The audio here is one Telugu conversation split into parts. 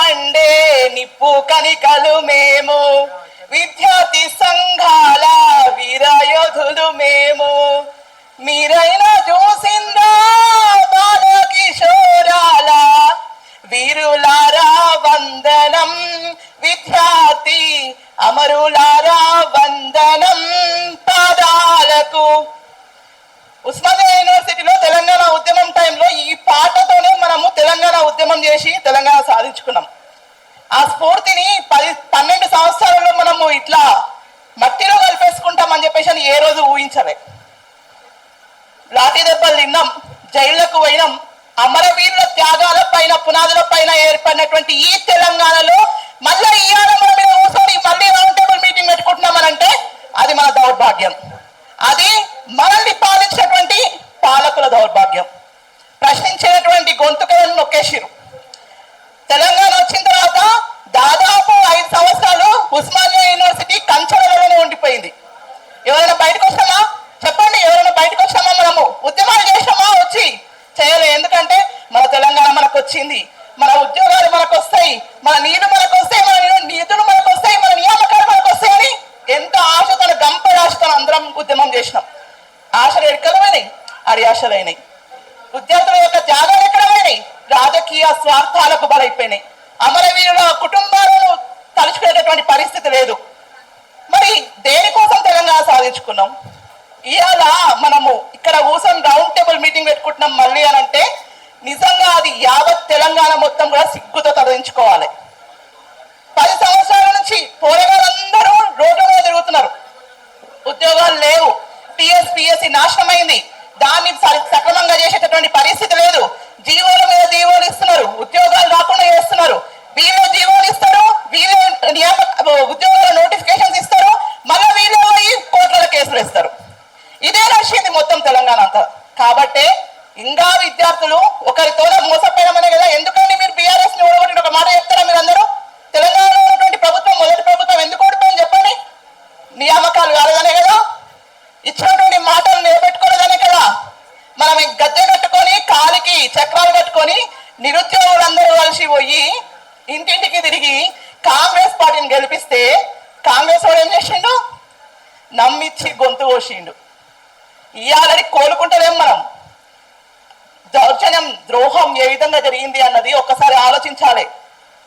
మండే నిప్పు కనికలు మేము, విద్యార్థి సంఘాల వీరయోధులు మేము. మీరైనా చూసిందా బాల కిషోరాల వీరులారా వందనం, విద్యార్థి అమరులారా వందనం పాదాలకు. ఉస్మానియా యూనివర్సిటీలో తెలంగాణ ఉద్యమం టైంలో ఈ పాటతోనే మనము తెలంగాణ ఉద్యమం చేసి తెలంగాణ సాధించుకున్నాం. ఆ స్ఫూర్తిని 12 సంవత్సరాలలో మనము ఇట్లా మట్టిలో కలిపేసుకుంటామని చెప్పేసి ఏ రోజు ఊహించలే. లాఠీ దెబ్బలు తిన్నాం, జైళ్లకు పోయినాం. అమరవీరుల త్యాగాల పైన పునాదుల పైన ఏర్పడినటువంటి ఈ తెలంగాణలో మళ్ళీ ఇవాళ మన మీద కూర్చొని మళ్ళీ రౌండ్ టేబుల్ మీటింగ్ పెట్టుకుంటున్నామనంటే అది మన దౌర్భాగ్యం. అది మనల్ని పాలించినటువంటి పాలకుల దౌర్భాగ్యం. ప్రశ్నించేటువంటి గొంతుకలను నొక్కేసిరు. తెలంగాణ వచ్చిన తర్వాత దాదాపు 5 సంవత్సరాలు ఉస్మానియా యూనివర్సిటీ కంచెలలోనే ఉండిపోయింది. ఎవరైనా బయటకు వచ్చామా చెప్పండి? ఎవరైనా బయటకు వచ్చామా? మనము ఉద్యమాలు చేసామా? వచ్చి చేయలే. ఎందుకంటే మన తెలంగాణ మనకు వచ్చింది, మన ఉద్యోగాలు మనకు వస్తాయి, మన నీళ్లు మనకు వస్తాయి, మన నిధులు మనకు వస్తాయి, మన నియామకాలు మనకు వస్తాయని ఎంత ఆశతో గంప ఆశతో అందరం ఉద్యమం చేసినాం. ఆశలు ఎక్కడమైనాయి, అడి ఆశలైనాయి. విద్యార్థుల యొక్క త్యాగాలు ఎక్కడమైనాయి, రాజకీయ స్వార్థాలకు బలైపోయినాయి. అమరవీరుల కుటుంబాలను తలుచుకునేటటువంటి పరిస్థితి లేదు. మరి దేనికోసం తెలంగాణ సాధించుకున్నాం? ఇవాళ మనము ఇక్కడ కూర్చొని రౌండ్ టేబుల్ మీటింగ్ పెట్టుకుంటున్నాం మళ్ళీ అని అంటే నిజంగా అది యావత్ తెలంగాణ మొత్తం కూడా సిగ్గుతో తరలించుకోవాలి. 10 సంవత్సరాల నుంచి పోరాటాలందరూ రోడ్ల మీద తిరుగుతున్నారు. ఉద్యోగాలు లేవు, టీఎస్పీఎస్సీ నాశనమైంది, దాన్ని సక్రమంగా చేసేటటువంటి పరిస్థితి లేదు. జీవోల మీద జీవోలు ఇస్తున్నారు, ఉద్యోగాలు రాకుండా చేస్తున్నారు. వీళ్ళు జీవోలు ఇస్తారు, వీళ్ళు ఉద్యోగాల నోటిఫికేషన్స్ ఇస్తారు, మళ్ళీ వీళ్ళు పోయి కోర్టుల కేసులు ఇస్తారు. ఇదే నడిచింది మొత్తం తెలంగాణ అంతా. కాబట్టి ఇంకా విద్యార్థులు ఒకరితో మోసపోయినామనే కదా. ఎందుకండి మీరు బీఆర్ఎస్ ని ఓడగొట్టిన ఒక మాట చెప్తారా? మీరు అందరూ తెలంగాణలో ఉన్నటువంటి ప్రభుత్వం మొదటి ప్రభుత్వం ఎందుకు ఓడిపోయింది చెప్పండి? నియామకాలు కాలేదనే కదా, ఇచ్చినటువంటి మాటలు నిలబెట్టుకోలేదనే కదా. మనం గద్దె కట్టుకొని కాలికి చక్రాలు కట్టుకొని నిరుద్యోగులందరూ కలిసి పోయి ఇంటింటికి తిరిగి కాంగ్రెస్ పార్టీని గెలిపిస్తే కాంగ్రెస్ వాడు ఏం చేసిండు? నమ్మిచ్చి గొంతు కోసిండు. ఇయాలని కోలుకుంటలేం మనం. దౌర్జన్యం ద్రోహం ఏ విధంగా జరిగింది అన్నది ఒక్కసారి ఆలోచించాలి.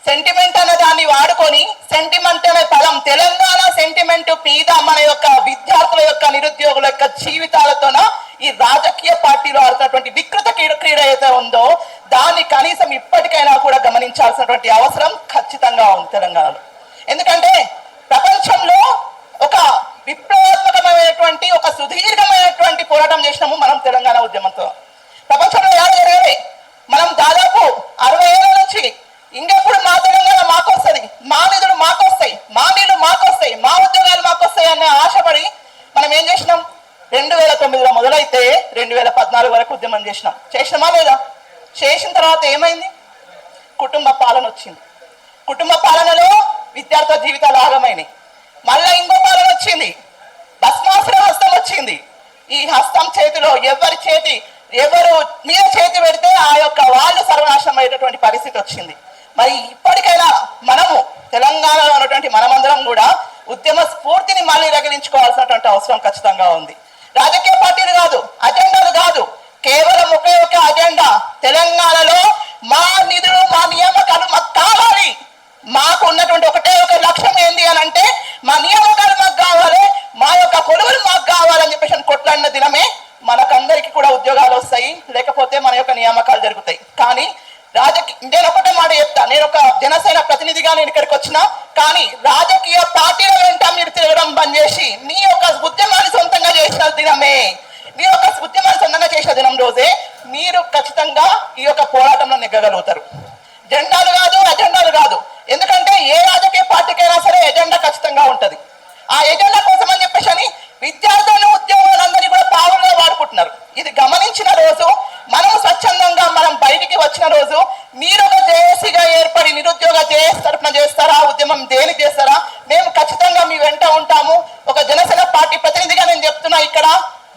సెంటిమెంట్ అనే దాన్ని వాడుకొని, సెంటిమెంట్ అనే పదం తెలంగాణ సెంటిమెంట్ మీద మన యొక్క విద్యార్థుల యొక్క నిరుద్యోగుల యొక్క జీవితాలతోన ఈ రాజకీయ పార్టీలో ఆడుతున్నటువంటి వికృత క్రీడ ఏదైతే ఉందో దాన్ని కనీసం ఇప్పటికైనా కూడా గమనించాల్సినటువంటి అవసరం ఖచ్చితంగా ఉంది తెలంగాణలో. ఎందుకంటే ప్రపంచంలో ఒక విప్లవాత్మకమైనటువంటి ఒక సుదీర్ఘమైనటువంటి పోరాటం చేసినాము మనం తెలంగాణ ఉద్యమంతో. ప్రపంచంలో ఎలా జరగాలి? మనం దాదాపు 60 ఏళ్ళ నుంచి ఇంకెప్పుడు మా తెలంగాణ మాకు వస్తుంది, మా నిధులు మాకు వస్తాయి, మా నీళ్లు మాకు వస్తాయి, మా ఉద్యోగాలు మాకు వస్తాయి అనే ఆశపడి మనం ఏం చేసినాం? 2009లో మొదలైతే 2014 వరకు ఉద్యమం చేసినామా లేదా? చేసిన తర్వాత ఏమైంది? కుటుంబ పాలన వచ్చింది. కుటుంబ పాలనలో విద్యార్థుల జీవితాలు ఆగమైనాయి. మళ్ళా ఇంకో పాలన వచ్చింది, భస్మాసుర హస్తం వచ్చింది. ఈ హస్తం చేతిలో ఎవరు మీద చేతి పెడితే ఆ యొక్క వాళ్ళు సర్వనాశనం అయ్యేటటువంటి పరిస్థితి వచ్చింది. మరి ఇప్పటికైనా మనము తెలంగాణలో ఉన్నటువంటి మనమందరం కూడా ఉద్యమ స్ఫూర్తిని మళ్ళీ రగిలించుకోవాల్సినటువంటి అవసరం ఖచ్చితంగా ఉంది. రాజకీయ పార్టీలు కాదు, అజెండాలు కాదు, కేవలం ఒకే ఒక అజెండా. తెలంగాణలో మా నిధులు మా నియామకాలు మాకు కావాలి. మాకు ఉన్నటువంటి ఒకటే ఒక లక్ష్యం ఏంటి అని అంటే మా నియామకాలు మాకు కావాలి, మా యొక్క కొలువులు మాకు కావాలని చెప్పేసి కొట్లాడిన దినమే మనకందరికీ కూడా ఉద్యోగాలు వస్తాయి, లేకపోతే మన యొక్క నియామకాలు జరుగుతాయి. కానీ నేను ఒకటే మాట చెప్తా, నేను ఒక జనసేన ప్రతినిధిగా నేను ఇక్కడికి వచ్చినా, కానీ రాజకీయ పార్టీల వెంట మీరు తిరగడం బంద్ చేసి మీ యొక్క ఉద్యమాన్ని సొంతంగా చేసిన దినమే, మీ యొక్క ఉద్యమాన్ని సొంతంగా చేసిన దినం రోజే మీరు ఖచ్చితంగా ఈ యొక్క పోరాటంలో నెగ్గగలుగుతారు. జెండాలు కాదు, అజెండాలు కాదు. ఎందుకంటే ఏ రాజకీయ పార్టీకైనా సరే ఎజెండా ఖచ్చితంగా ఉంటది. ఆ ఎజెండా కోసం అని చెప్పేసి విద్యార్థులను ఉద్యోగులందరినీ కూడా పావులుగా వాడుకుంటున్నారు. ఇది గమనించిన రోజు, మనం స్వచ్ఛందంగా మనం బయటికి వచ్చిన రోజు, మీరు ఒక జేఏసీగా ఏర్పడి నిరుద్యోగ జేఏసీ తరఫున చేస్తారా, ఉద్యమం దేని చేస్తారా, మేము ఖచ్చితంగా మీ వెంట ఉంటాము. ఒక జనసేన పార్టీ ప్రతినిధిగా నేను చెప్తున్నా, ఇక్కడ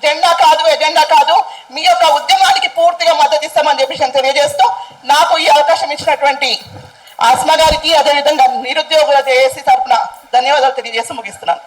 జెండా కాదు, ఎజెండా కాదు, మీ యొక్క ఉద్యమానికి పూర్తిగా మద్దతు ఇస్తామని చెప్పేసి తెలియజేస్తూ నాకు ఈ అవకాశం ఇచ్చినటువంటి ఆస్మా గారికి అదేవిధంగా నిరుద్యోగుల జేఏసీ తరఫున ధన్యవాదాలు తెలియజేసి ముగిస్తున్నాను.